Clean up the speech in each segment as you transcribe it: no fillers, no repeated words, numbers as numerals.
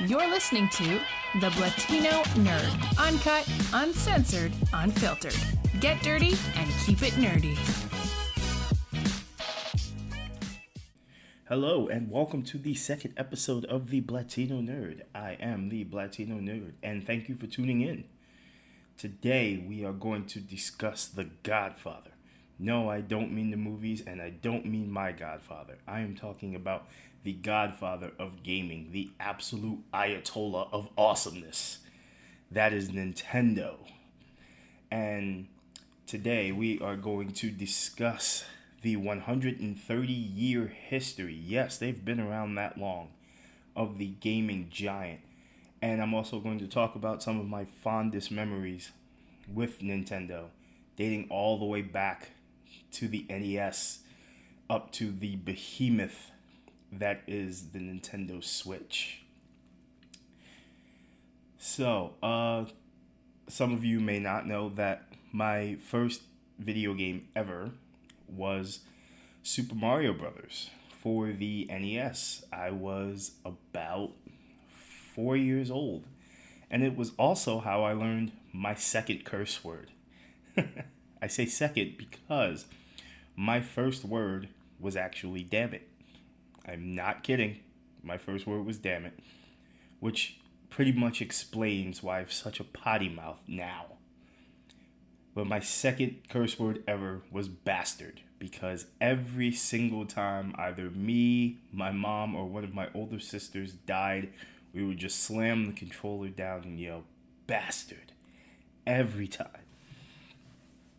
You're listening to the Blatino Nerd. Uncut, uncensored, unfiltered. Get dirty and keep it nerdy. Hello and welcome to the second episode of the Blatino Nerd. I am the Blatino Nerd and thank you for tuning in. Today we are going to discuss The Godfather. No, I don't mean the movies and I don't mean my Godfather. I am talking about the Godfather of gaming, the absolute Ayatollah of awesomeness. That is Nintendo. And today we are going to discuss the 130-year history, yes, they've been around that long, of the gaming giant. And I'm also going to talk about some of my fondest memories with Nintendo, dating all the way back to the NES, up to the behemoth that is the Nintendo Switch. So, some of you may not know that my first video game ever was Super Mario Brothers for the NES. I was about 4 years old, and it was also how I learned my second curse word. I say second because my first word was actually damn it. I'm not kidding. My first word was damn it, which pretty much explains why I have such a potty mouth now. But my second curse word ever was bastard, because every single time either me, my mom, or one of my older sisters died, we would just slam the controller down and yell, bastard, every time.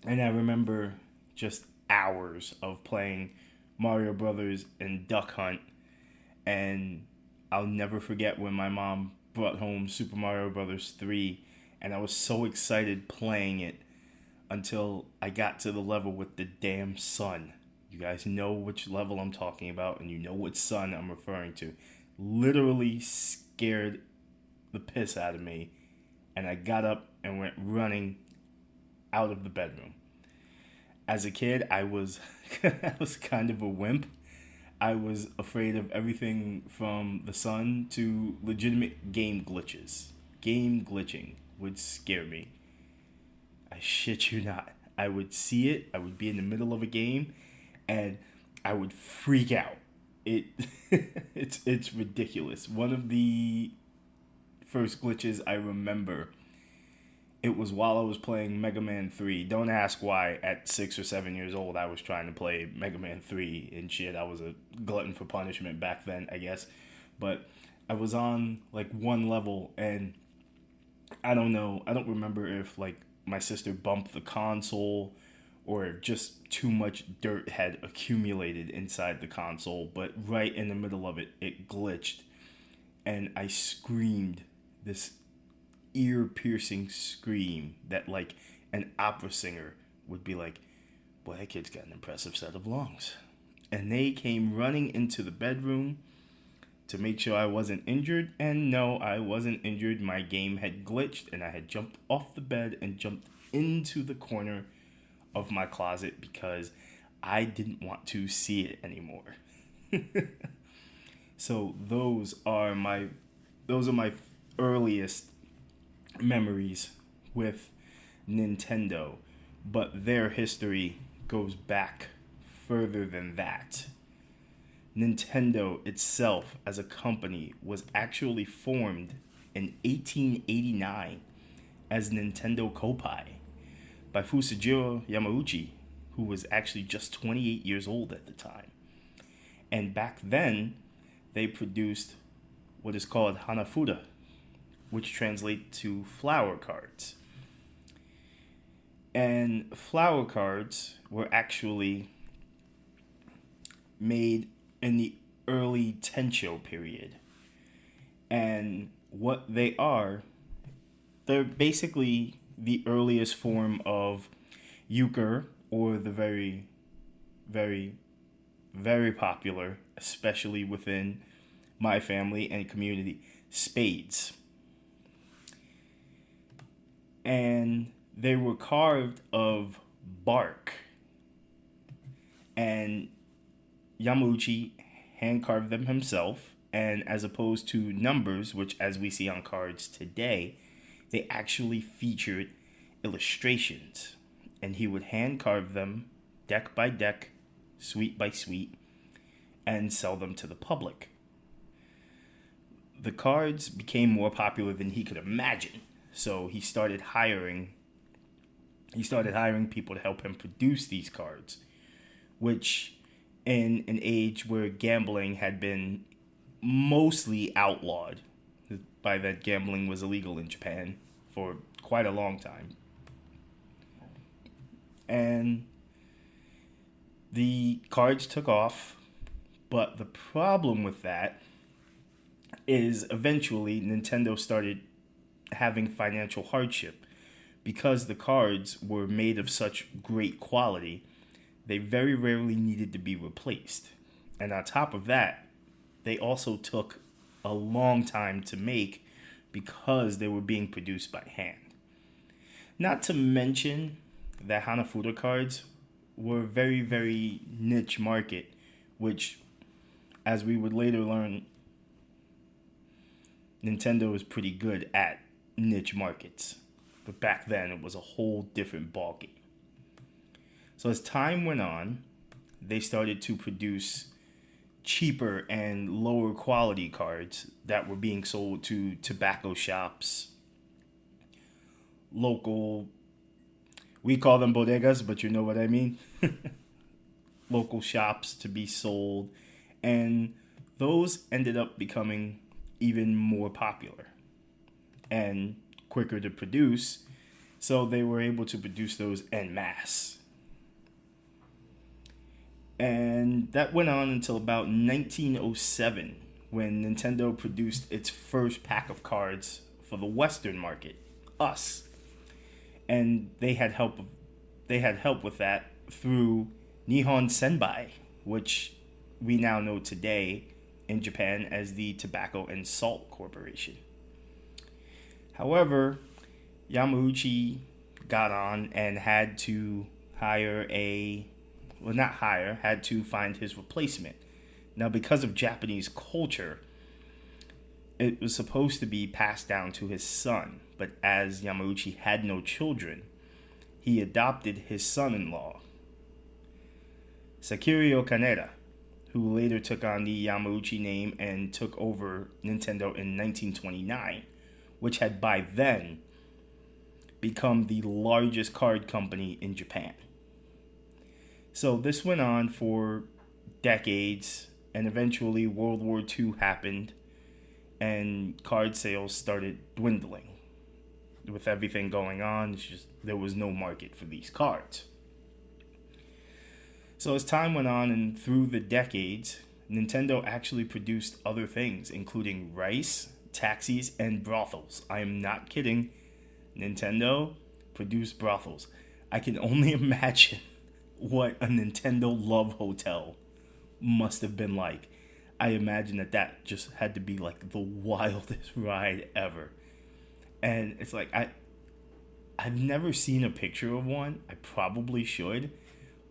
And I remember just hours of playing Mario Brothers and Duck Hunt, and I'll never forget when my mom brought home Super Mario Brothers 3, and I was so excited playing it until I got to the level with the damn sun. You guys know which level I'm talking about, and you know what sun I'm referring to. Literally scared the piss out of me, and I got up and went running out of the bedroom. As a kid, I was kind of a wimp. I was afraid of everything from the sun to legitimate game glitches. Game glitching would scare me. I shit you not. I would see it. I would be in the middle of a game, and I would freak out. It's ridiculous. One of the first glitches I remember, it was while I was playing Mega Man 3. Don't ask why at 6 or 7 years old I was trying to play Mega Man 3 and shit. I was a glutton for punishment back then, I guess. But I was on like one level, and I don't know. I don't remember if like my sister bumped the console or if just too much dirt had accumulated inside the console. But right in the middle of it, it glitched. And I screamed this ear-piercing scream that like an opera singer would be like, boy, that kid's got an impressive set of lungs. And they came running into the bedroom to make sure I wasn't injured. And no, I wasn't injured. My game had glitched and I had jumped off the bed and jumped into the corner of my closet because I didn't want to see it anymore. So those are my earliest memories with Nintendo, but their history goes back further than that. Nintendo itself as a company was actually formed in 1889 as Nintendo Kopai by Fusajiro Yamauchi, who was actually just 28 years old at the time. And back then, they produced what is called Hanafuda, which translate to flower cards. And flower cards were actually made in the early Tencho period. And what they are, they're basically the earliest form of euchre, or the very, very, very popular, especially within my family and community, spades. And they were carved of bark. And Yamauchi hand carved them himself And as opposed to numbers, which as we see on cards today, they actually featured illustrations. And he would hand carve them, deck by deck, suite by suite, and sell them to the public. The cards became more popular than he could imagine. So he started hiring people to help him produce these cards, which in an age where gambling had been mostly outlawed. By that, gambling was illegal in Japan for quite a long time. And the cards took off, but the problem with that is eventually Nintendo started having financial hardship because the cards were made of such great quality. They very rarely needed to be replaced. And on top of that, they also took a long time to make because they were being produced by hand. Not to mention that Hanafuda cards were a very, very niche market, which, as we would later learn, Nintendo is pretty good at niche markets. But back then, it was a whole different ballgame. So as time went on, they started to produce cheaper and lower quality cards that were being sold to tobacco shops, local, we call them bodegas, but you know what I mean, local shops to be sold, and those ended up becoming even more popular and quicker to produce, so they were able to produce those en masse. And that went on until about 1907, when Nintendo produced its first pack of cards for the Western market, us. And they had help with that through Nihon Senbai, which we now know today in Japan as the Tobacco and Salt Corporation. However, Yamauchi got on and had to had to find his replacement. Now, because of Japanese culture, it was supposed to be passed down to his son, but as Yamauchi had no children, he adopted his son-in-law, Sakirio Kaneda, who later took on the Yamauchi name and took over Nintendo in 1929, which had by then become the largest card company in Japan. So this went on for decades, and eventually World War II happened, and card sales started dwindling. With everything going on, there was no market for these cards. So as time went on and through the decades, Nintendo actually produced other things, including rice, taxis, and brothels. I am not kidding. Nintendo produced brothels. I can only imagine what a Nintendo Love Hotel must have been like. I imagine that just had to be like the wildest ride ever. And it's like, I've never seen a picture of one. I probably should.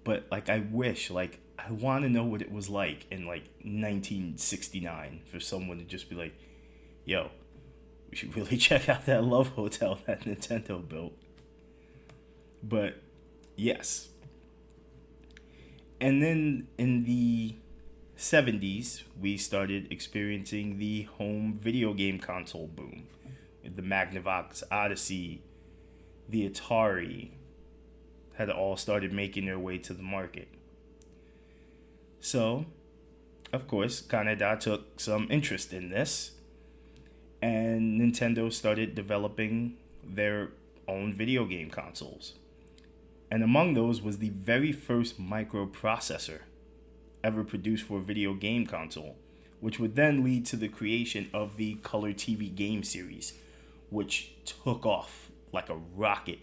But like, I wish, like, I want to know what it was like in like 1969 for someone to just be like, yo, we should really check out that Love Hotel that Nintendo built. But yes. And then in the 70s, we started experiencing the home video game console boom. The Magnavox Odyssey, the Atari had all started making their way to the market. So, of course, Kaneda took some interest in this, and Nintendo started developing their own video game consoles. And among those was the very first microprocessor ever produced for a video game console, which would then lead to the creation of the Color TV game series, which took off like a rocket.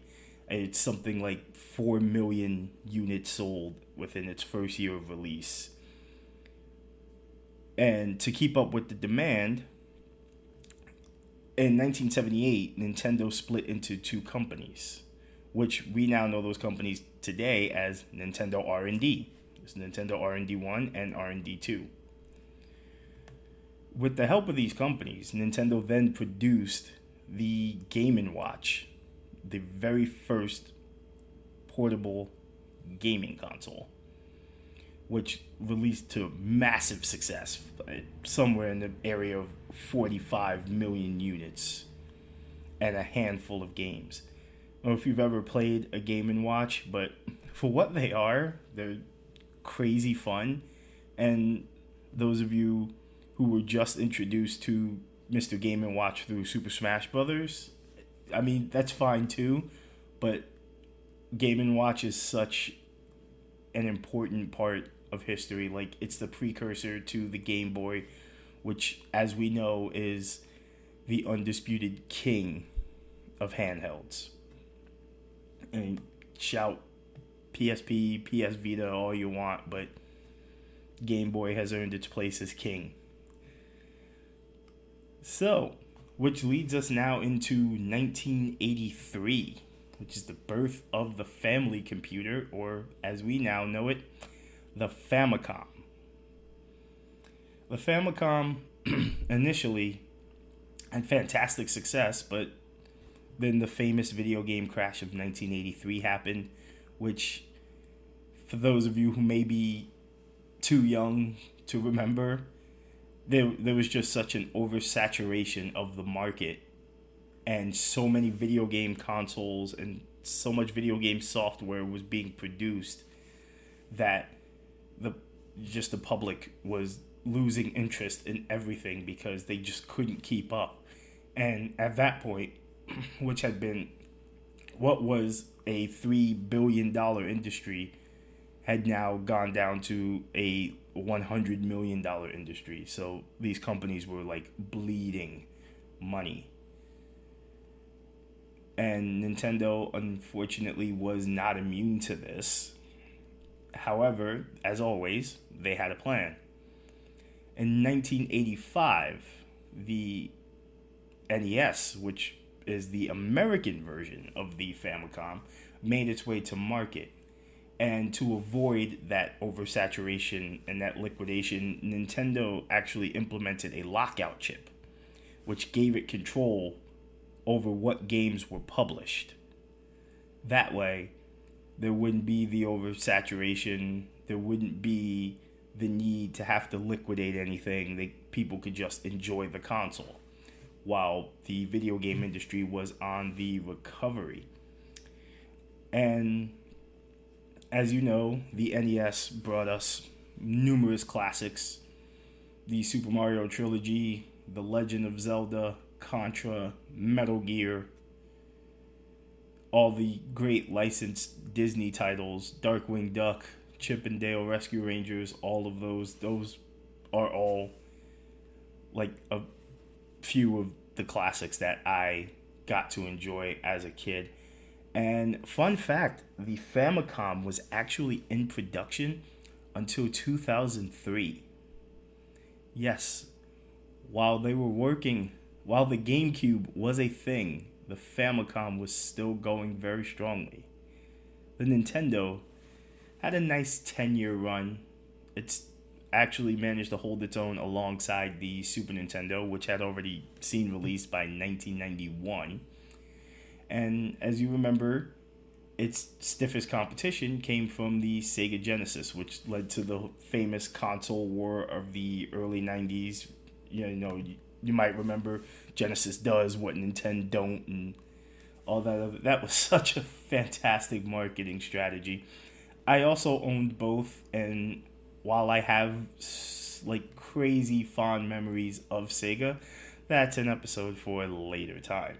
It's something like 4 million units sold within its first year of release. And to keep up with the demand, in 1978, Nintendo split into two companies, which we now know those companies today as Nintendo R&D. It's Nintendo R&D 1 and R&D 2. with the help of these companies, Nintendo then produced the Game & Watch, the very first portable gaming console, which released to massive success, somewhere in the area of 45 million units and a handful of games. I don't know if you've ever played a Game & Watch, but for what they are, they're crazy fun. And those of you who were just introduced to Mr. Game & Watch through Super Smash Brothers, I mean, that's fine too, but Game & Watch is such an important part of history. Like, it's the precursor to the Game Boy, which, as we know, is the undisputed king of handhelds. And shout PSP, PS Vita all you want, but Game Boy has earned its place as king. So, which leads us now into 1983, which is the birth of the family computer, or as we now know it, the Famicom. The Famicom initially had fantastic success, but then the famous video game crash of 1983 happened, which, for those of you who may be too young to remember, there was just such an oversaturation of the market and so many video game consoles and so much video game software was being produced that the public was losing interest in everything because they just couldn't keep up. And at that point, which had been what was a $3 billion industry, had now gone down to a $100 million industry. So these companies were like bleeding money. And Nintendo, unfortunately, was not immune to this. However, as always, they had a plan. In 1985, the NES, which is the American version of the Famicom, made its way to market. And to avoid that oversaturation and that liquidation, Nintendo actually implemented a lockout chip, which gave it control over what games were published. That way, there wouldn't be the oversaturation, there wouldn't be the need to have to liquidate anything. People could just enjoy the console, while the video game industry was on the recovery. And as you know, the NES brought us numerous classics. The Super Mario trilogy, The Legend of Zelda, Contra, Metal Gear, all the great licensed Disney titles, Darkwing Duck, Chip and Dale Rescue Rangers, all of those are all like a few of the classics that I got to enjoy as a kid. And fun fact, the Famicom was actually in production until 2003. Yes, while the GameCube was a thing, the Famicom was still going very strongly. The Nintendo had a nice 10-year run. It's actually managed to hold its own alongside the Super Nintendo, which had already seen release by 1991. And as you remember, its stiffest competition came from the Sega Genesis, which led to the famous console war of the early 90s. You might remember Genesis does what Nintendo don't and all that. That was such a fantastic marketing strategy. I also owned both, and while I have like crazy fond memories of Sega, that's an episode for a later time.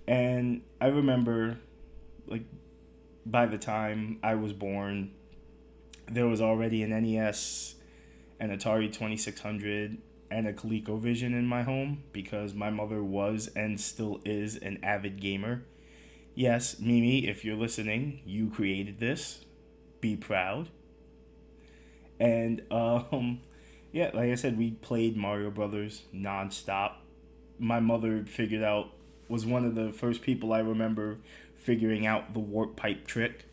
And I remember, like, by the time I was born, there was already an NES, an Atari 2600, and a ColecoVision in my home because my mother was and still is an avid gamer. Yes, Mimi, if you're listening, you created this. Be proud. And, yeah, like I said, we played Mario Brothers nonstop. My mother was one of the first people I remember figuring out the warp pipe trick.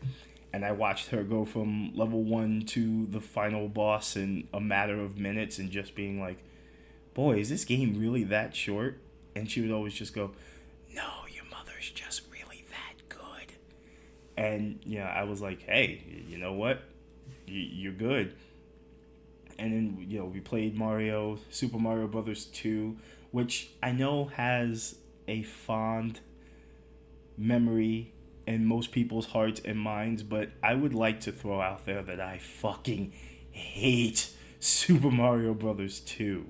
and I watched her go from level 1 to the final boss in a matter of minutes, and just being like, boy, is this game really that short? And she would always just go, no, your mother's just really that good. And, I was like, hey, you know what? You're good. And then, we played Super Mario Brothers 2, which I know has a fond memory in most people's hearts and minds, but I would like to throw out there that I fucking hate Super Mario Brothers 2,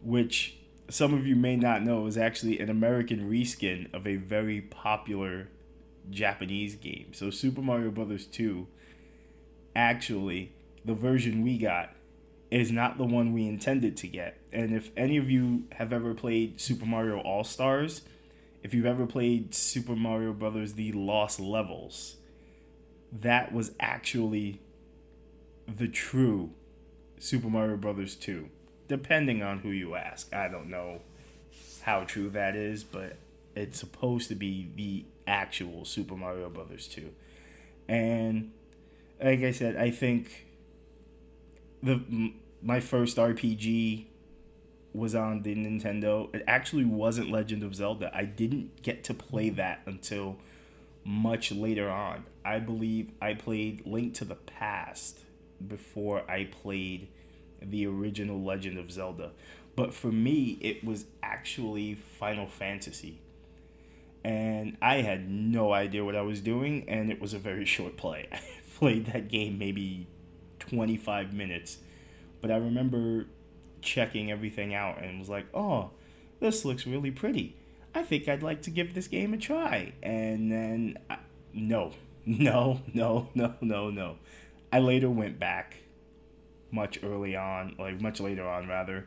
which some of you may not know is actually an American reskin of a very popular Japanese game. So Super Mario Brothers 2, actually, the version we got is not the one we intended to get. And if any of you have ever played Super Mario All-Stars, if you've ever played Super Mario Brothers The Lost Levels, that was actually the true Super Mario Brothers 2. Depending on who you ask. I don't know how true that is, but it's supposed to be the actual Super Mario Brothers 2. And like I said, I think my first RPG was on the Nintendo. It actually wasn't Legend of Zelda. I didn't get to play that until much later on. I believe I played Link to the Past before I played the original Legend of Zelda. But for me, it was actually Final Fantasy. And I had no idea what I was doing, and it was a very short play. I played that game maybe 25 minutes. But I remember checking everything out and was like, oh, this looks really pretty. I think I'd like to give this game a try. And then, no. I later went back much later on,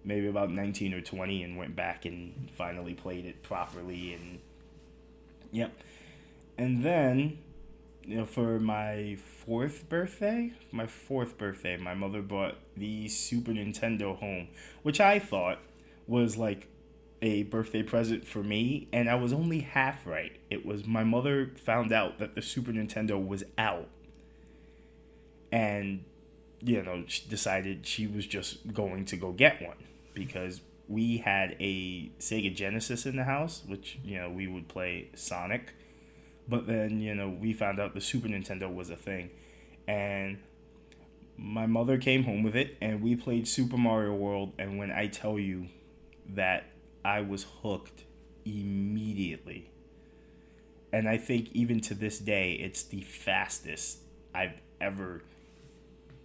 maybe about 19 or 20, and went back and finally played it properly. And yep. And then, for my fourth birthday, my mother brought the Super Nintendo home, which I thought was like a birthday present for me, and I was only half right. It was my mother found out that the Super Nintendo was out, and she decided she was just going to go get one, because we had a Sega Genesis in the house, which we would play Sonic. But then, we found out the Super Nintendo was a thing. And my mother came home with it, and we played Super Mario World. And when I tell you that I was hooked immediately. And I think even to this day, it's the fastest I've ever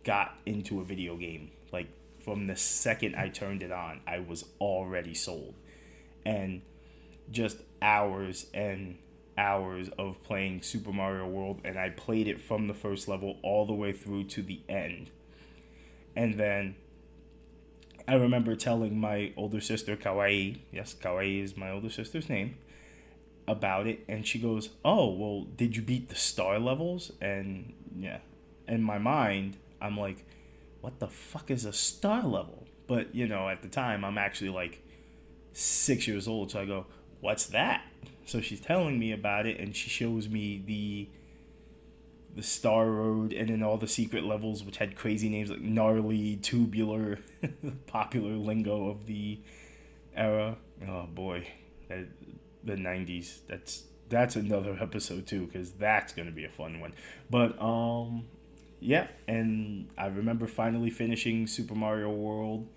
got into a video game. Like, from the second I turned it on, I was already sold. And just hours and hours of playing Super Mario World, and I played it from the first level all the way through to the end. And then I remember telling my older sister, Kawaii, yes, Kawaii is my older sister's name, about it, and she goes, oh, well, did you beat the star levels? And yeah, in my mind, I'm like, what the fuck is a star level? But, at the time, I'm actually like 6 years old, so I go, what's that? So she's telling me about it, and she shows me the Star Road, and then all the secret levels, which had crazy names like Gnarly, Tubular, popular lingo of the era. Oh boy, the 90s. That's another episode too, because that's gonna be a fun one. But yeah, and I remember finally finishing Super Mario World,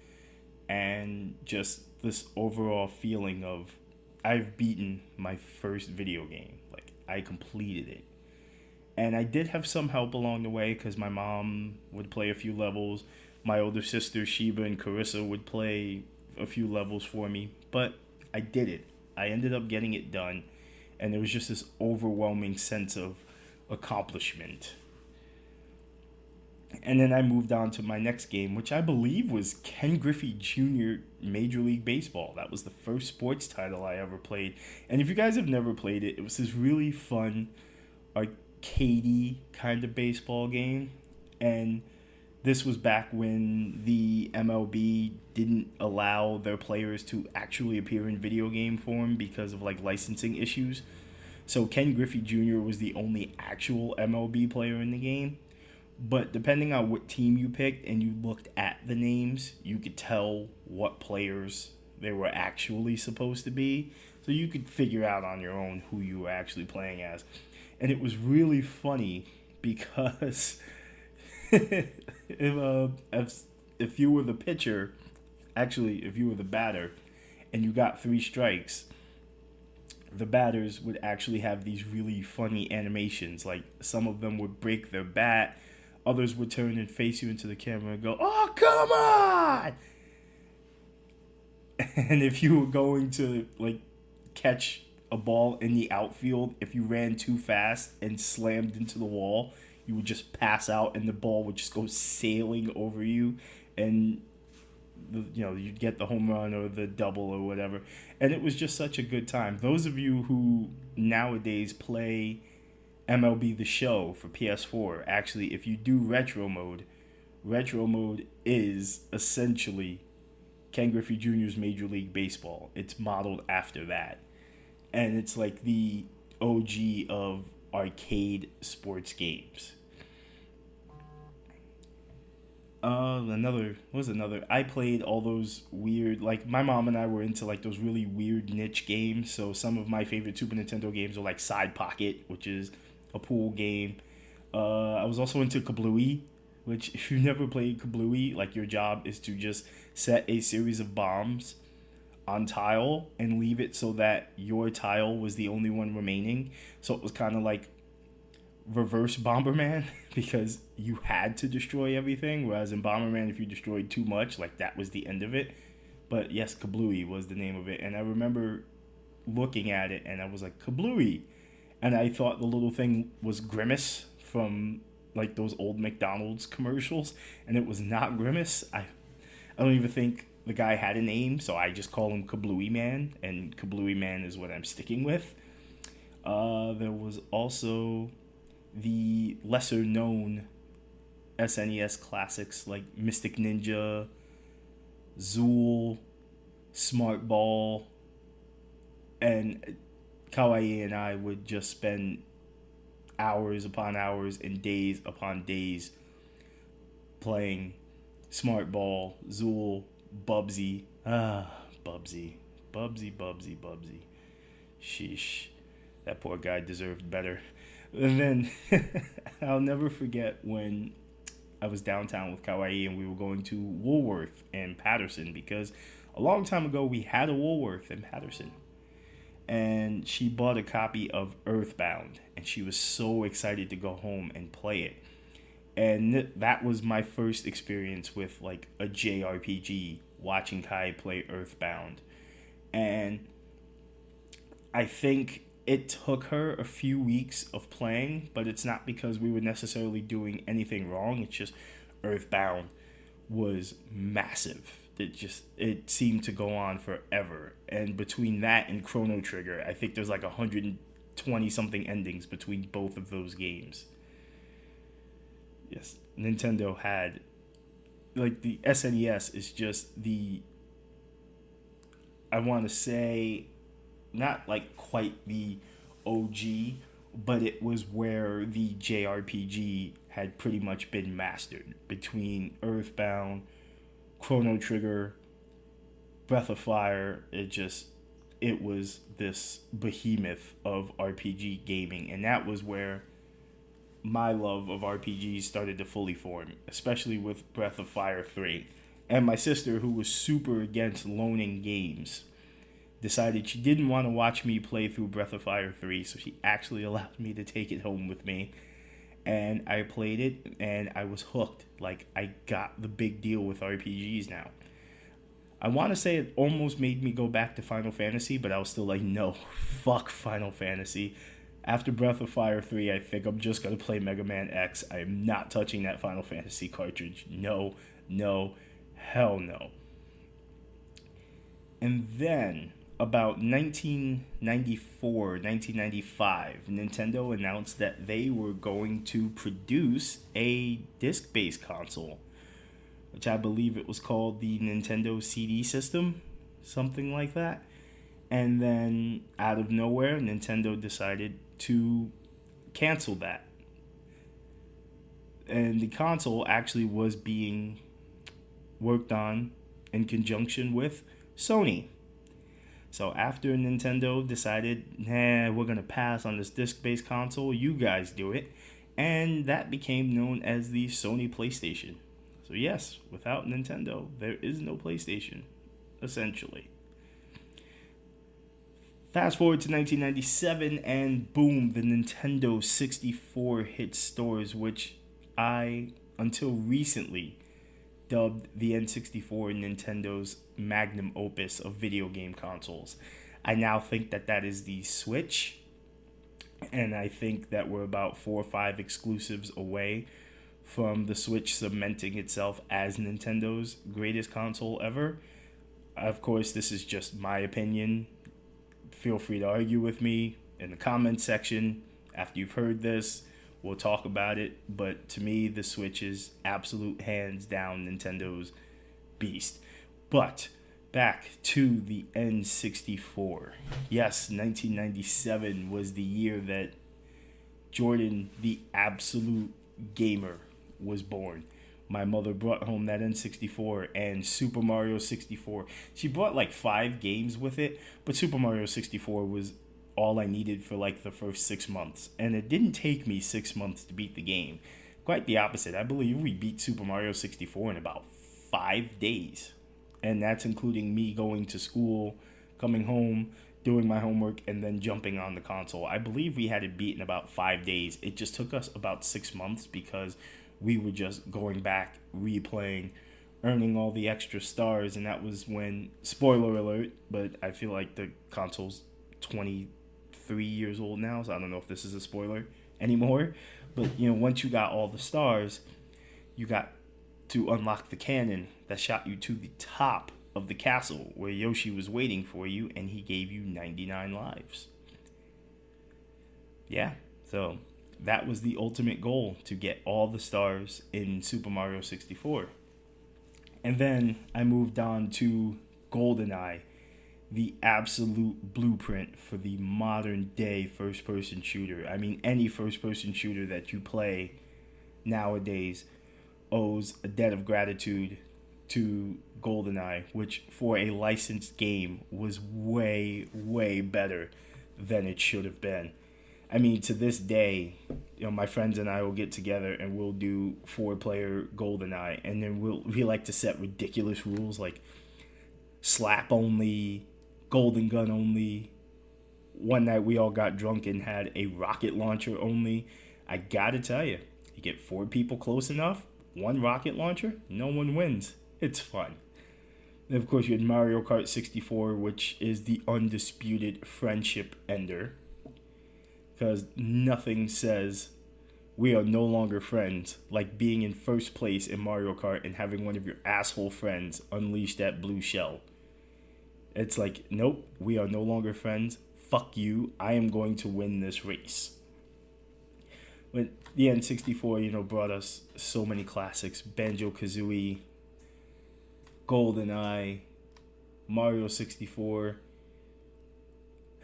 and just this overall feeling of I've beaten my first video game. Like, I completed it. And I did have some help along the way, because my mom would play a few levels. My older sisters, Sheba and Carissa, would play a few levels for me. But I did it. I ended up getting it done. And there was just this overwhelming sense of accomplishment. And then I moved on to my next game, which I believe was Ken Griffey Jr. Major League Baseball. That was the first sports title I ever played. And if you guys have never played it, it was this really fun, arcadey kind of baseball game. And this was back when the MLB didn't allow their players to actually appear in video game form because of licensing issues. So Ken Griffey Jr. was the only actual MLB player in the game. But depending on what team you picked and you looked at the names, you could tell what players they were actually supposed to be. So you could figure out on your own who you were actually playing as. And it was really funny because if you were the pitcher, actually, if you were the batter, and you got 3 strikes, the batters would actually have these really funny animations. Like, some of them would break their bat, others would turn and face you into the camera and go, "Oh, come on!" And if you were going to, like, catch a ball in the outfield, if you ran too fast and slammed into the wall, you would just pass out and the ball would just go sailing over you, and you'd get the home run or the double or whatever. And it was just such a good time. Those of you who nowadays play MLB The Show for PS4, actually, if you do retro mode is essentially Ken Griffey Jr.'s Major League Baseball. It's modeled after that. And it's like the OG of arcade sports games. I played all those weird, like, my mom and I were into, like, those really weird niche games. So some of my favorite Super Nintendo games are like Side Pocket, which is a pool game. I was also into Kablooey, which, if you never played Kablooey, like, your job is to just set a series of bombs on tile and leave it so that your tile was the only one remaining. So it was kind of like reverse Bomberman, because you had to destroy everything, whereas in Bomberman, if you destroyed too much, like, that was the end of it. But yes, Kablooey was the name of it, and I remember looking at it and I was like, Kablooey, and I thought the little thing was Grimace from, like, those old McDonald's commercials, and it was not Grimace. I don't even think the guy had a name, so I just call him Kablooey Man, and Kablooey Man is what I'm sticking with. There was also the lesser known SNES classics like Mystic Ninja, Zool, Smart Ball, and Kawaii and I would just spend hours upon hours and days upon days playing Smart Ball, Zool, Bubsy. Bubsy. Sheesh. That poor guy deserved better. And then I'll never forget when I was downtown with Kawaii and we were going to Woolworth in Patterson, because a long time ago we had a Woolworth in Patterson. And she bought a copy of Earthbound, and she was so excited to go home and play it. And that was my first experience with, like, a JRPG, watching Kai play Earthbound. And I think it took her a few weeks of playing, but it's not because we were necessarily doing anything wrong. It's just Earthbound was massive. It seemed to go on forever. And between that and Chrono Trigger, I think there's like 120 something endings between both of those games. Yes, Nintendo had, like, the SNES is just I want to say, not like quite the OG, but it was where the JRPG had pretty much been mastered between Earthbound, Chrono Trigger, Breath of Fire. It was this behemoth of RPG gaming, and that was where my love of RPGs started to fully form, especially with Breath of Fire 3. And my sister, who was super against loaning games, decided she didn't want to watch me play through Breath of Fire 3, so she actually allowed me to take it home with me. And I played it, and I was hooked. Like, I got the big deal with RPGs now. I want to say it almost made me go back to Final Fantasy, but I was still like, no, fuck Final Fantasy. After Breath of Fire 3, I think I'm just going to play Mega Man X. I am not touching that Final Fantasy cartridge. No, hell no. And then, about 1994, 1995, Nintendo announced that they were going to produce a disc-based console, which I believe it was called the Nintendo CD system, something like that. And then out of nowhere, Nintendo decided to cancel that. And the console actually was being worked on in conjunction with Sony. So after Nintendo decided, we're going to pass on this disc-based console, you guys do it. And that became known as the Sony PlayStation. So yes, without Nintendo, there is no PlayStation, essentially. Fast forward to 1997, and boom, the Nintendo 64 hit stores, which I, until recently, dubbed the N64 Nintendo's magnum opus of video game consoles. I now think that is the Switch, and I think that we're about 4 or 5 exclusives away from the Switch cementing itself as Nintendo's greatest console ever. Of course, this is just my opinion. Feel free to argue with me in the comments section after you've heard this. We'll talk about it. But to me, the Switch is absolute hands down Nintendo's beast. But back to the N64. Yes, 1997 was the year that Jordan, the absolute gamer, was born. My mother brought home that N64 and Super Mario 64. She brought like 5 games with it, but Super Mario 64 was all I needed for like the first 6 months. And it didn't take me 6 months to beat the game. Quite the opposite. I believe we beat Super Mario 64 in about 5 days. And that's including me going to school, coming home, doing my homework, and then jumping on the console. I believe we had it beat in about 5 days. It just took us about 6 months because we were just going back, replaying, earning all the extra stars, and that was when, spoiler alert, but I feel like the console's 23 years old now, so I don't know if this is a spoiler anymore, but once you got all the stars, you got to unlock the cannon that shot you to the top of the castle where Yoshi was waiting for you, and he gave you 99 lives. Yeah, so that was the ultimate goal, to get all the stars in Super Mario 64. And then I moved on to Goldeneye, the absolute blueprint for the modern day first-person shooter. I mean, any first-person shooter that you play nowadays owes a debt of gratitude to Goldeneye, which for a licensed game was way, way better than it should have been. I mean, to this day, my friends and I will get together and we'll do 4-player Goldeneye, and then we like to set ridiculous rules like slap only, golden gun only. One night we all got drunk and had a rocket launcher only. I gotta tell you, you get 4 people close enough, 1 rocket launcher, no one wins. It's fun. And of course, you had Mario Kart 64, which is the undisputed friendship ender. Because nothing says we are no longer friends like being in first place in Mario Kart and having one of your asshole friends unleash that blue shell. It's like, nope, we are no longer friends. Fuck you. I am going to win this race. But the N64, brought us so many classics. Banjo-Kazooie, Goldeneye, Mario 64.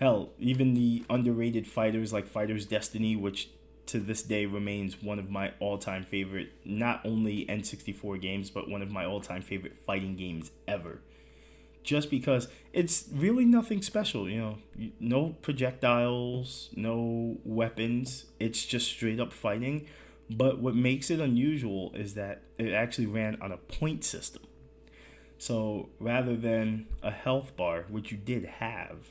Hell, even the underrated fighters like Fighter's Destiny, which to this day remains one of my all-time favorite, not only N64 games, but one of my all-time favorite fighting games ever. Just because it's really nothing special, no projectiles, no weapons, it's just straight up fighting. But what makes it unusual is that it actually ran on a point system. So rather than a health bar, which you did have,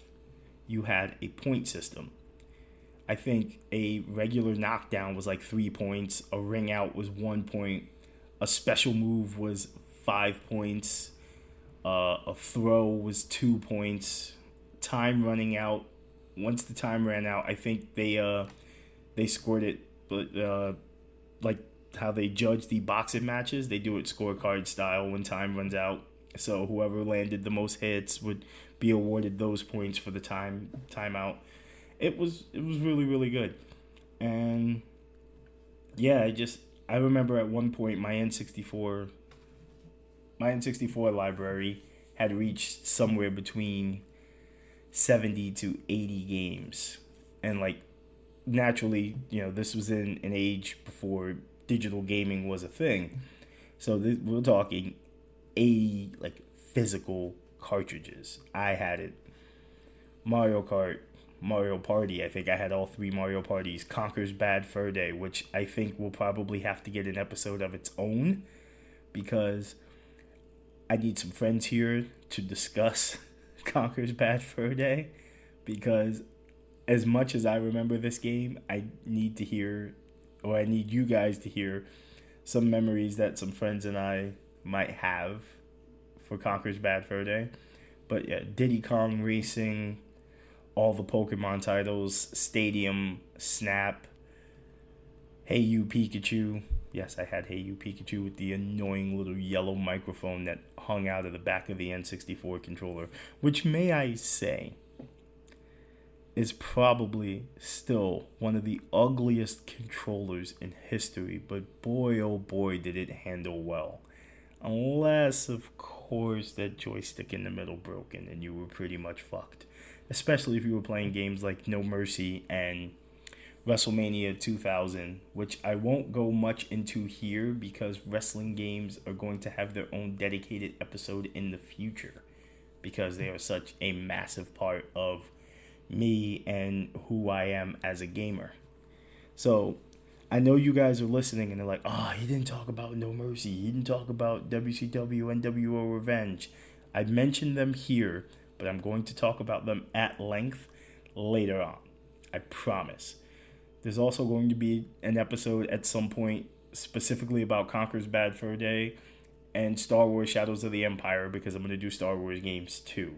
you had a point system. I think a regular knockdown was like 3 points, a ring out was 1 point, a special move was 5 points, a throw was 2 points, time running out. Once the time ran out, I think they scored it, but like how they judge the boxing matches, they do it scorecard style when time runs out. So whoever landed the most hits would be awarded those points for the timeout. It was really, really good. And yeah, I remember at one point my N64 library had reached somewhere between 70 to 80 games. And like, naturally, this was in an age before digital gaming was a thing. So we're talking 80 like physical cartridges. I had it. Mario Kart, Mario Party. I think I had all 3 Mario Parties. Conker's Bad Fur Day, which I think will probably have to get an episode of its own, because I need some friends here to discuss Conker's Bad Fur Day, because as much as I remember this game, I need you guys to hear some memories that some friends and I might have for Conker's Bad Fur Day. But yeah, Diddy Kong Racing, all the Pokemon titles, Stadium, Snap, Hey You Pikachu. Yes, I had Hey You Pikachu with the annoying little yellow microphone that hung out of the back of the N64 controller, which, may I say, is probably still one of the ugliest controllers in history, but boy oh boy did it handle well. Unless, of course, that joystick in the middle broken and you were pretty much fucked. Especially if you were playing games like No Mercy and WrestleMania 2000, which I won't go much into here because wrestling games are going to have their own dedicated episode in the future, because they are such a massive part of me and who I am as a gamer. So I know you guys are listening and they're like, oh, he didn't talk about No Mercy, he didn't talk about WCW, NWO Revenge. I mentioned them here, but I'm going to talk about them at length later on. I promise. There's also going to be an episode at some point specifically about Conker's Bad Fur Day and Star Wars Shadows of the Empire, because I'm going to do Star Wars games too.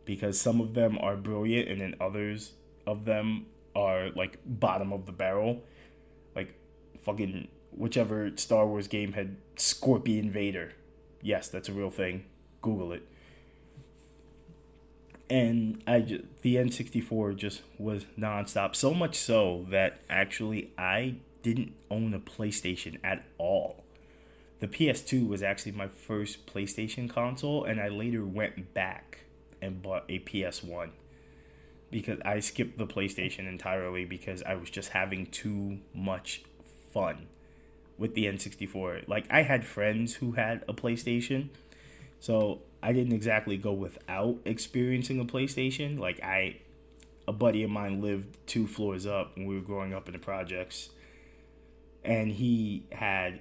Because some of them are brilliant and then others of them are like bottom of the barrel. Like fucking whichever Star Wars game had Scorpion Vader. Yes, that's a real thing. Google it. And the N64 just was nonstop. So much so that actually I didn't own a PlayStation at all. The PS2 was actually my first PlayStation console, and I later went back and bought a PS1 because I skipped the PlayStation entirely because I was just having too much fun with the N64. Like, I had friends who had a PlayStation, so I didn't exactly go without experiencing a PlayStation. Like, a buddy of mine lived 2 floors up when we were growing up in the projects, and he had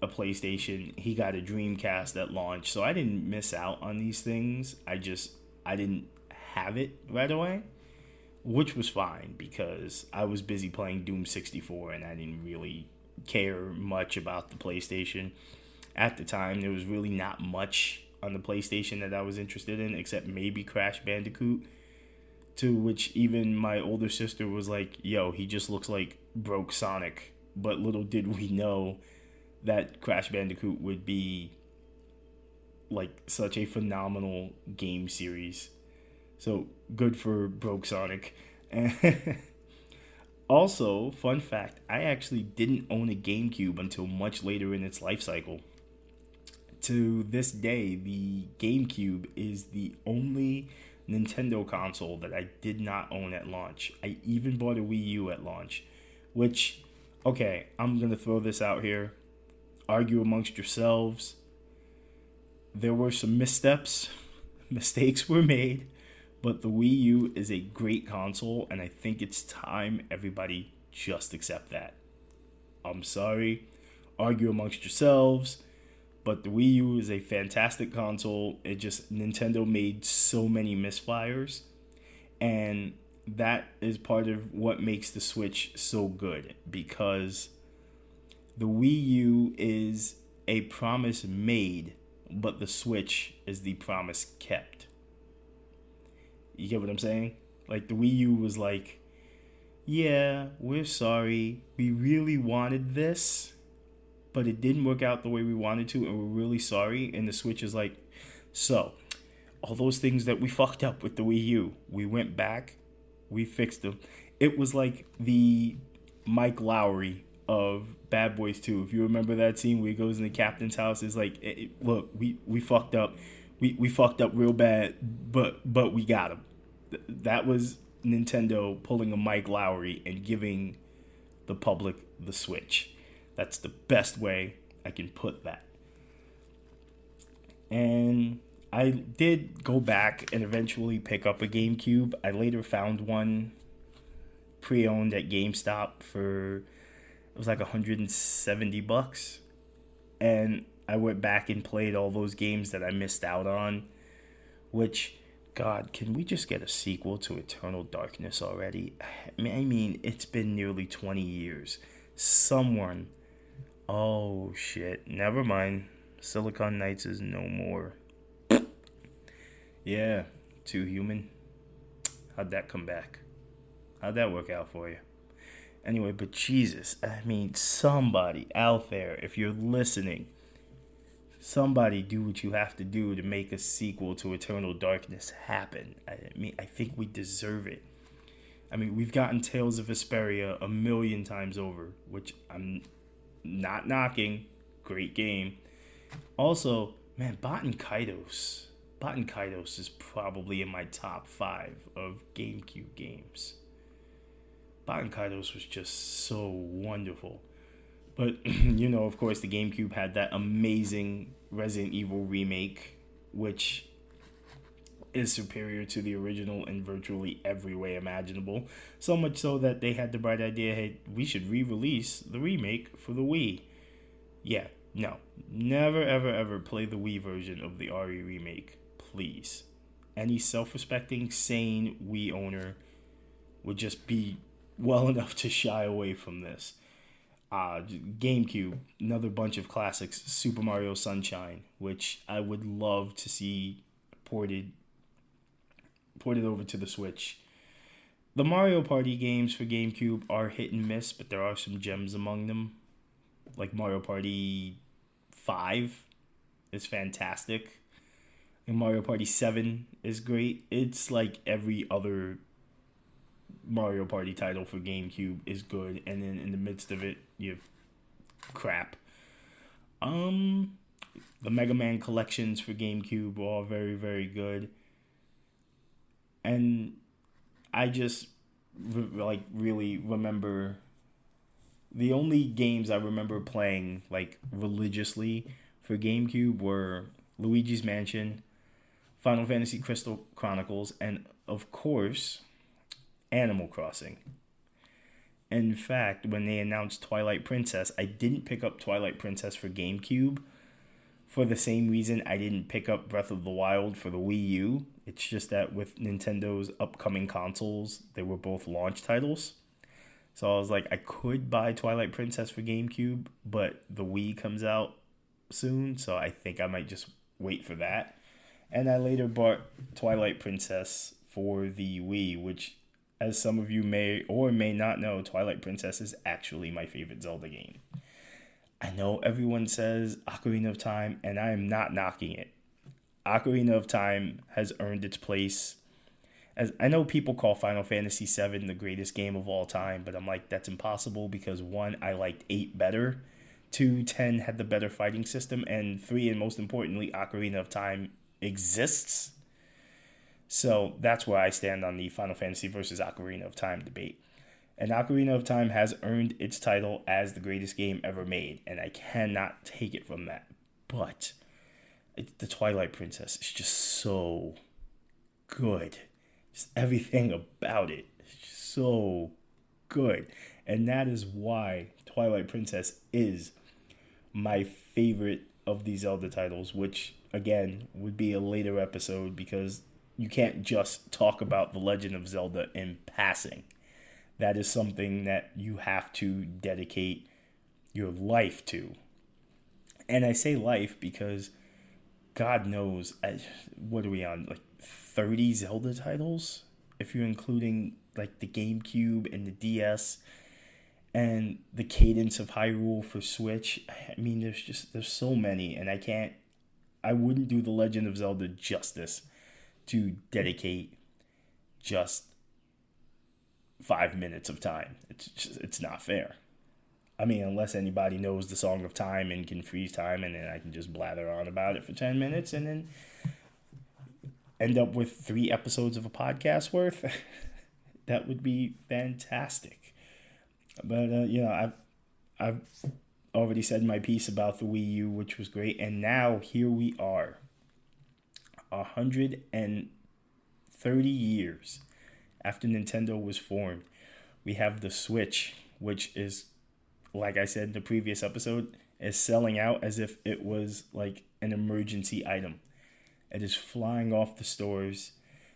a PlayStation. He got a Dreamcast at launch, so I didn't miss out on these things. I didn't have it right away, which was fine because I was busy playing Doom 64 and I didn't really care much about the PlayStation. At the time, there was really not much on the PlayStation that I was interested in, except maybe Crash Bandicoot, to which even my older sister was like, yo, he just looks like broke Sonic. But little did we know that Crash Bandicoot would be like such a phenomenal game series. So good for broke Sonic. Also, fun fact, I actually didn't own a GameCube until much later in its life cycle. To this day, the GameCube is the only Nintendo console that I did not own at launch. I even bought a Wii U at launch, which, okay, I'm going to throw this out here. Argue amongst yourselves. There were some missteps. Mistakes were made. But the Wii U is a great console, and I think it's time everybody just accept that. I'm sorry. Argue amongst yourselves. But the Wii U is a fantastic console. Nintendo made so many misfires. And that is part of what makes the Switch so good. Because the Wii U is a promise made, but the Switch is the promise kept. You get what I'm saying? Like, the Wii U was like, yeah, we're sorry. We really wanted this, but it didn't work out the way we wanted to, and we're really sorry. And the Switch is like, so, all those things that we fucked up with the Wii U, we went back, we fixed them. It was like the Mike Lowry of Bad Boys 2. If you remember that scene where he goes in the captain's house, it's like, look, we fucked up. We fucked up real bad, but we got him. That was Nintendo pulling a Mike Lowry and giving the public the Switch. That's the best way I can put that. And I did go back and eventually pick up a GameCube. I later found one pre-owned at GameStop for, it was like $170. And I went back and played all those games that I missed out on. Which, God, can we just get a sequel to Eternal Darkness already? I mean, it's been nearly 20 years. Someone... Oh, shit. Never mind. Silicon Knights is no more. Yeah, Too Human. How'd that come back? How'd that work out for you? Anyway, but Jesus, I mean, somebody out there, if you're listening, somebody do what you have to do to make a sequel to Eternal Darkness happen. I mean, I think we deserve it. I mean, we've gotten Tales of Vesperia 1,000,000 times over, which I'm not knocking. Great game. Also, man, Baten Kaitos. Baten Kaitos is probably in my top 5 of GameCube games. Baten Kaitos was just so wonderful. But, you know, of course, the GameCube had that amazing Resident Evil remake, which is superior to the original in virtually every way imaginable. So much so that they had the bright idea, hey, we should re-release the remake for the Wii. Yeah, no. Never, ever, ever play the Wii version of the RE remake. Please. Any self-respecting, sane Wii owner would just be well enough to shy away from this. GameCube, another bunch of classics. Super Mario Sunshine, which I would love to see ported over to the Switch. The Mario Party games for GameCube are hit and miss, but there are some gems among them. Like Mario Party 5 is fantastic. And Mario Party 7 is great. It's like every other Mario Party title for GameCube is good, and then in the midst of it, you have crap. The Mega Man collections for GameCube are all very, very good. And I just really remember the only games I remember playing like religiously for GameCube were Luigi's Mansion, Final Fantasy Crystal Chronicles, and of course, Animal Crossing. In fact, when they announced Twilight Princess, I didn't pick up Twilight Princess for GameCube for the same reason I didn't pick up Breath of the Wild for the Wii U. It's just that with Nintendo's upcoming consoles, they were both launch titles. So I was like, I could buy Twilight Princess for GameCube, but the Wii comes out soon, so I think I might just wait for that. And I later bought Twilight Princess for the Wii, which, as some of you may or may not know, Twilight Princess is actually my favorite Zelda game. I know everyone says Ocarina of Time, and I am not knocking it. Ocarina of Time has earned its place. As I know people call Final Fantasy VII the greatest game of all time, but I'm like, that's impossible because 1, I liked 8 better. 2, 10 had the better fighting system, and 3, and most importantly, Ocarina of Time exists. So that's where I stand on the Final Fantasy versus Ocarina of Time debate. And Ocarina of Time has earned its title as the greatest game ever made, and I cannot take it from that. But the Twilight Princess is just so good. Just everything about it is just so good. And that is why Twilight Princess is my favorite of these Zelda titles, which, again, would be a later episode because you can't just talk about The Legend of Zelda in passing. That is something that you have to dedicate your life to. And I say life because God knows, what are we on, like 30 Zelda titles? If you're including like the GameCube and the DS and the Cadence of Hyrule for Switch. I mean, there's so many, and I wouldn't do The Legend of Zelda justice to dedicate just 5 minutes of time. It's not fair. I mean, unless anybody knows the Song of Time and can freeze time, and then I can just blather on about it for 10 minutes, and then end up with 3 episodes of a podcast worth, that would be fantastic. But I've already said my piece about the Wii U, which was great, and now here we are, 130 years after Nintendo was formed. We have the Switch, which is, like I said in the previous episode, is selling out as if it was like an emergency item. It is flying off the stores,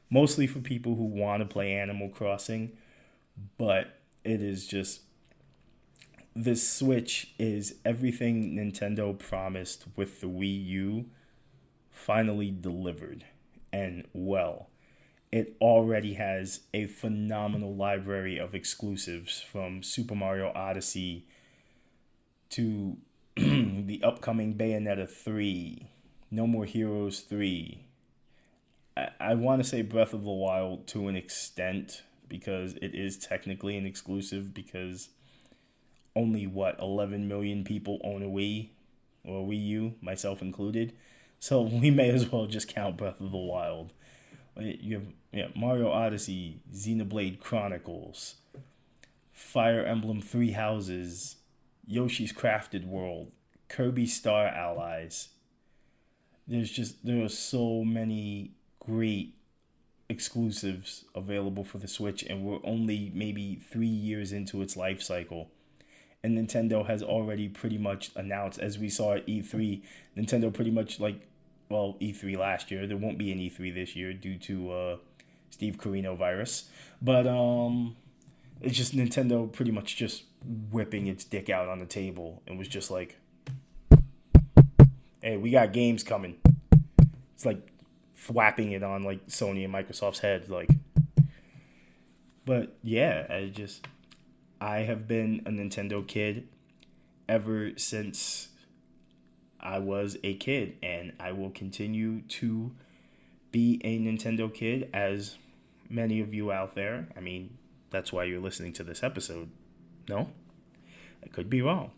mostly for people who want to play Animal Crossing, but it is just, the Switch is everything Nintendo promised with the Wii U, finally delivered, and well. It already has a phenomenal library of exclusives, from Super Mario Odyssey to the upcoming Bayonetta 3, No More Heroes 3. I want to say Breath of the Wild to an extent, because it is technically an exclusive, because only, 11 million people own a Wii or Wii U, myself included. So we may as well just count Breath of the Wild. You have Mario Odyssey, Xenoblade Chronicles, Fire Emblem Three Houses, Yoshi's Crafted World, Kirby Star Allies. There are so many great exclusives available for the Switch, and we're only maybe 3 years into its life cycle. And Nintendo has already pretty much announced, as we saw at E3, Nintendo pretty much E3 last year. There won't be an E3 this year due to Steve Carino virus. But it's just Nintendo pretty much just whipping its dick out on the table and was just like, hey, we got games coming. It's like thwapping it on like Sony and Microsoft's head. But yeah, I have been a Nintendo kid ever since I was a kid, and I will continue to be a Nintendo kid, as many of you out there. I mean, that's why you're listening to this episode. No? I could be wrong.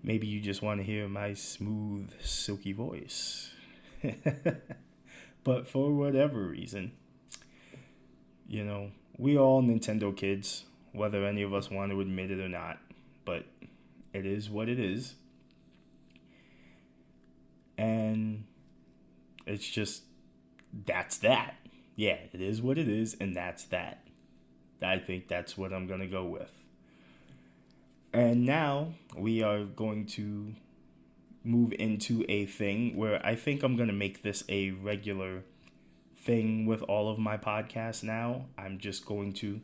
Maybe you just want to hear my smooth, silky voice. But for whatever reason, we all Nintendo kids, whether any of us want to admit it or not. But it is what it is. And it's just, that's that. Yeah, it is what it is, and that's that. I think that's what I'm going to go with. And now we are going to move into a thing where I think I'm going to make this a regular thing with all of my podcasts now. I'm just going to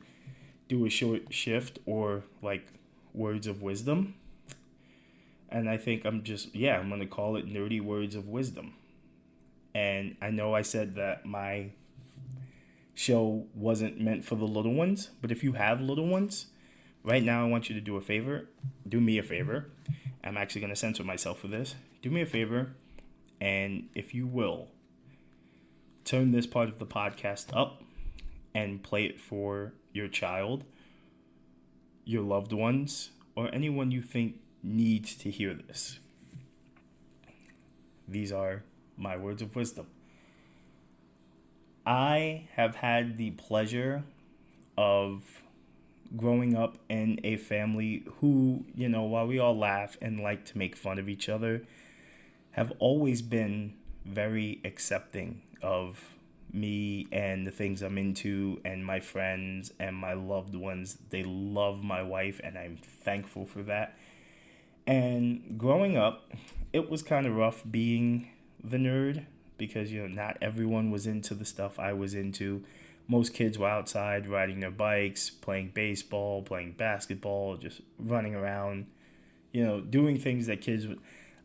do a short shift, or like words of wisdom. And I think I'm going to call it Nerdy Words of Wisdom. And I know I said that my show wasn't meant for the little ones, but if you have little ones, right now I want you to do a favor. Do me a favor. I'm actually going to censor myself for this. Do me a favor, and if you will, turn this part of the podcast up and play it for your child, your loved ones, or anyone you think needs to hear this. These are my words of wisdom. I have had the pleasure of growing up in a family who, while we all laugh and like to make fun of each other, have always been very accepting of me and the things I'm into, and my friends and my loved ones. They love my wife, and I'm thankful for that. And growing up, it was kind of rough being the nerd, because, not everyone was into the stuff I was into. Most kids were outside riding their bikes, playing baseball, playing basketball, just running around, doing things that kids would.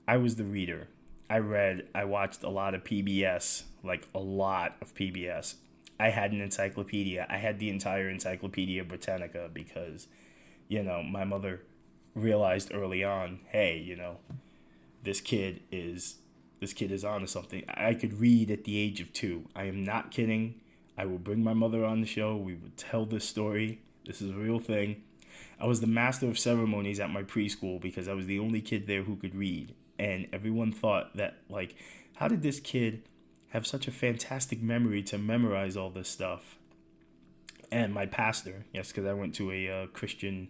I was the reader. I read. I watched a lot of PBS, like a lot of PBS. I had an encyclopedia. I had the entire Encyclopedia Britannica because, my mother realized early on, hey, this kid is onto something. I could read at the age of 2. I am not kidding. I will bring my mother on the show. We would tell this story. This is a real thing. I was the master of ceremonies at my preschool because I was the only kid there who could read. And everyone thought that, how did this kid have such a fantastic memory to memorize all this stuff. And my pastor, yes, because I went to a Christian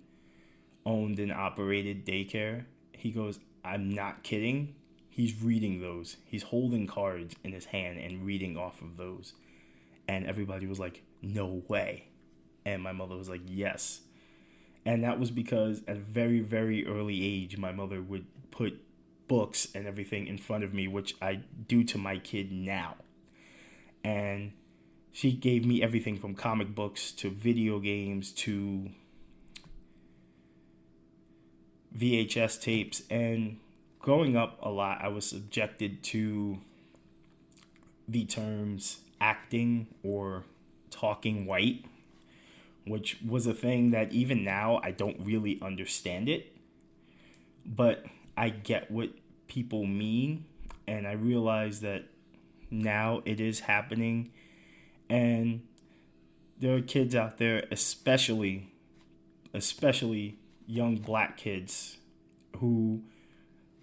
owned and operated daycare, he goes, I'm not kidding. He's reading those. He's holding cards in his hand and reading off of those. And everybody was like, no way. And my mother was like, yes. And that was because at a very, very early age, my mother would put books and everything in front of me, which I do to my kid now. And she gave me everything from comic books to video games to VHS tapes. And growing up a lot, I was subjected to the terms acting or talking white, which was a thing that even now I don't really understand it. But I get what people mean, and I realize that now it is happening. And there are kids out there, especially young black kids, who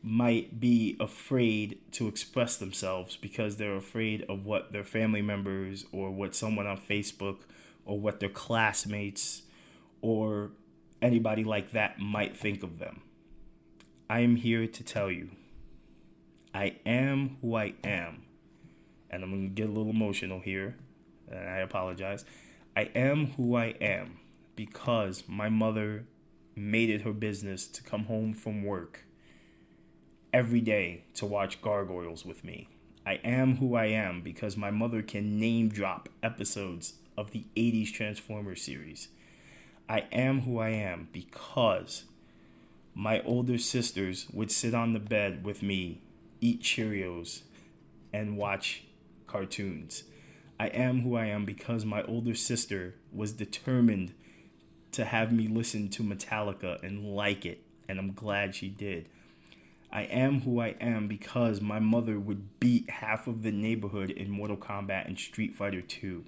might be afraid to express themselves because they're afraid of what their family members or what someone on Facebook or what their classmates or anybody like that might think of them. I am here to tell you, I am who I am. And I'm going to get a little emotional here, and I apologize. I am who I am because my mother made it her business to come home from work every day to watch Gargoyles with me. I am who I am because my mother can name drop episodes of the 80s Transformers series. I am who I am because my older sisters would sit on the bed with me, eat Cheerios, and watch cartoons. I am who I am because my older sister was determined to have me listen to Metallica and like it, and I'm glad she did. I am who I am because my mother would beat half of the neighborhood in Mortal Kombat and Street Fighter 2.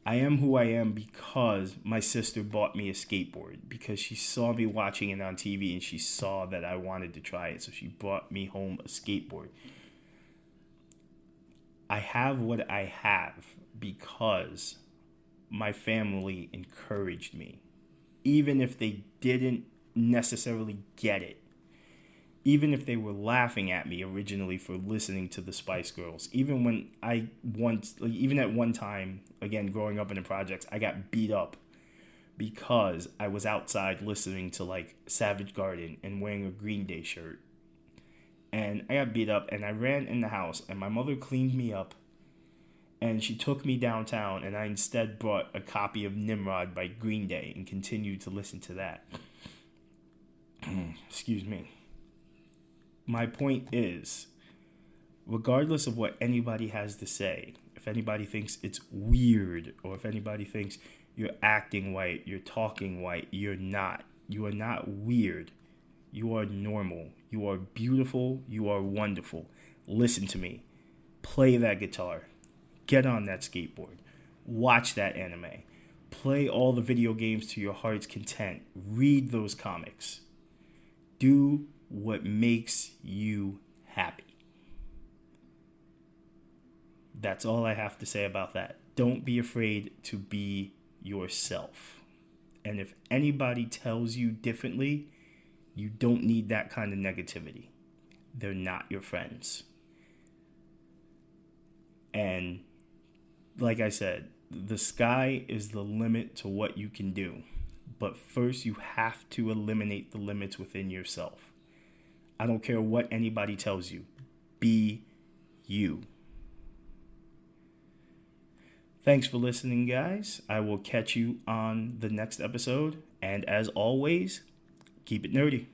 I am who I am because my sister bought me a skateboard because she saw me watching it on TV and she saw that I wanted to try it, so she brought me home a skateboard. I have what I have because my family encouraged me, even if they didn't necessarily get it. Even if they were laughing at me originally for listening to the Spice Girls, even at one time, again, growing up in the projects, I got beat up because I was outside listening to like Savage Garden and wearing a Green Day shirt. And I got beat up and I ran in the house and my mother cleaned me up and she took me downtown and I instead brought a copy of Nimrod by Green Day and continued to listen to that. Excuse me. My point is, regardless of what anybody has to say, if anybody thinks it's weird or if anybody thinks you're acting white, you're talking white, you're not. You are not weird. You are normal. You are beautiful. You are wonderful. Listen to me. Play that guitar. Get on that skateboard. Watch that anime. Play all the video games to your heart's content. Read those comics. Do what makes you happy. That's all I have to say about that. Don't be afraid to be yourself. And if anybody tells you differently, you don't need that kind of negativity. They're not your friends. And like I said, the sky is the limit to what you can do. But first, you have to eliminate the limits within yourself. I don't care what anybody tells you. Be you. Thanks for listening, guys. I will catch you on the next episode. And as always, keep it nerdy.